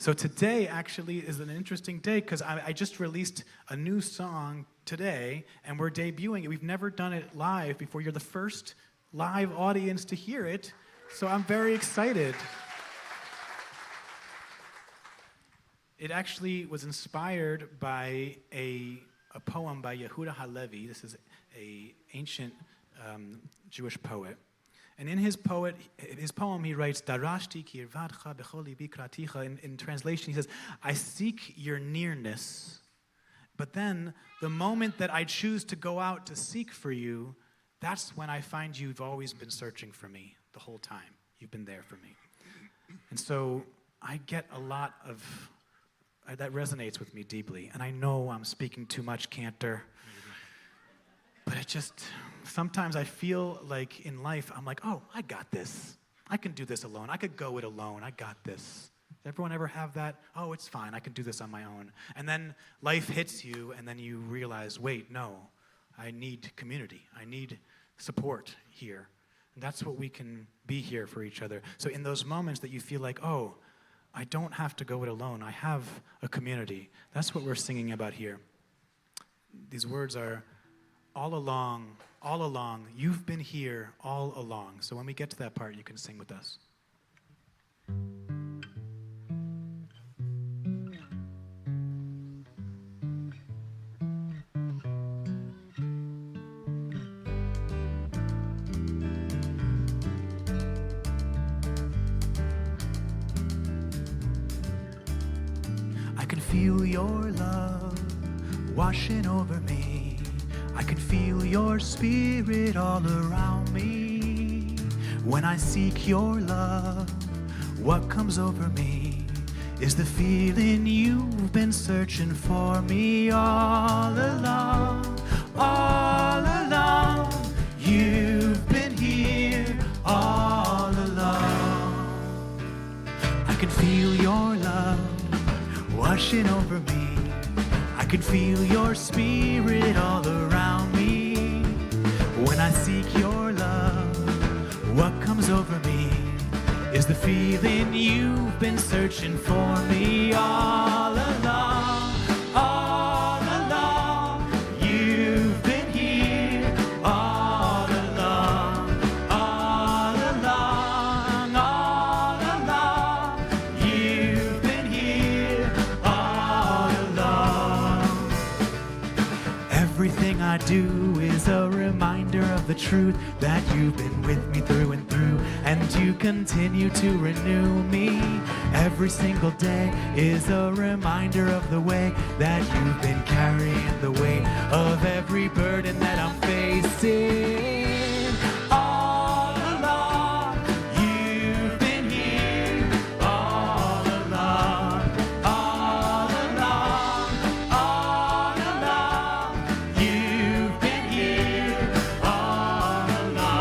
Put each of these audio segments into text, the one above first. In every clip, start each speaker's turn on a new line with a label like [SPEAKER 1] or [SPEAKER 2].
[SPEAKER 1] So today actually is an interesting day because I just released a new song today, and we're debuting it. We've never done it live before. You're the first live audience to hear it, so I'm very excited. It actually was inspired by a poem by Yehuda Halevi. This is an ancient Jewish poet. And in his poem, he writes, Darashti kirvatcha bechol libi kraticha. In translation, he says, I seek your nearness, but then the moment that I choose to go out to seek for you, that's when I find you've always been searching for me the whole time. You've been there for me. And so I get a lot of, that resonates with me deeply. And I know I'm speaking too much, Cantor. But it just, sometimes I feel like in life, I'm like, oh, I got this. I can do this alone. I could go it alone. I got this. Does everyone ever have that? Oh, it's fine. I can do this on my own. And then life hits you, and then you realize, wait, no, I need community. I need support here. And that's what we can be here for each other. So in those moments that you feel like, oh, I don't have to go it alone. I have a community. That's what we're singing about here. These words are, all along, you've been here all along. So when we get to that part, you can sing with us. I can feel your love washing over me. I can feel your spirit all around me. When I seek your love, what comes over me is the feeling you've been searching for me all along, all along. You've been here all along. I can feel your love washing over me. I can feel your spirit all around me. When I seek your love, what comes over me is the feeling you've been searching for me all along, all along. You've been here all along, all along, all along. You've been here all along. Everything I do is a reminder of the truth that you've been with me through and through, and you continue to renew me. Every single day is a reminder of the way that you've been carrying the weight of every burden that I'm facing. All along, you've been here. All along, all along, all along. You've been here all along.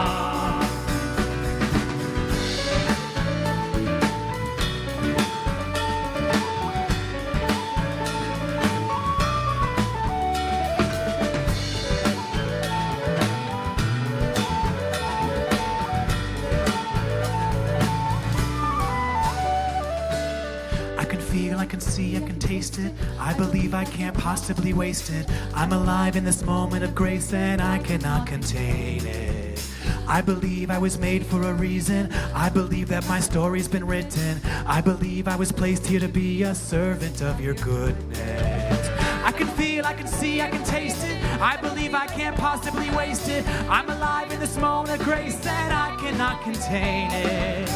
[SPEAKER 1] I can feel, I can see, I can taste it. I believe I can't possibly waste it. I'm alive in this moment of grace and I cannot contain it. I believe I was made for a reason. I believe that my story's been written. I believe I was placed here to be a servant of your goodness. I can feel, I can see, I can taste it. I believe I can't possibly waste it. I'm alive in this moment of grace and I cannot contain it.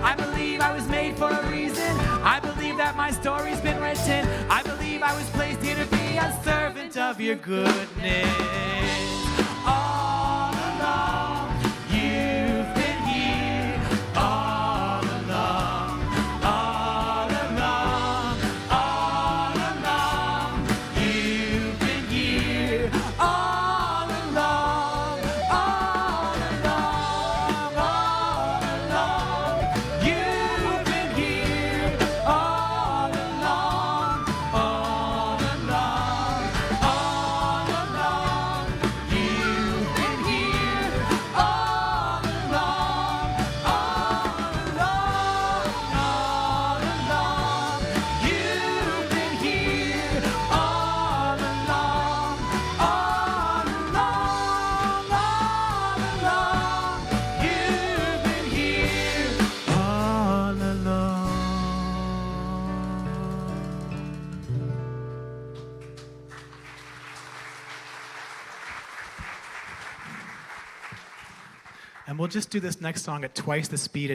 [SPEAKER 1] I believe I was made for a reason. I believe that my story's been written. I believe I was placed here to be a servant of your goodness. All along, you've been here. All along, all along, all along. You've been here. All along, all along, all along. You've been here. All along, all along, all along. You've And we'll just do this next song at twice the speed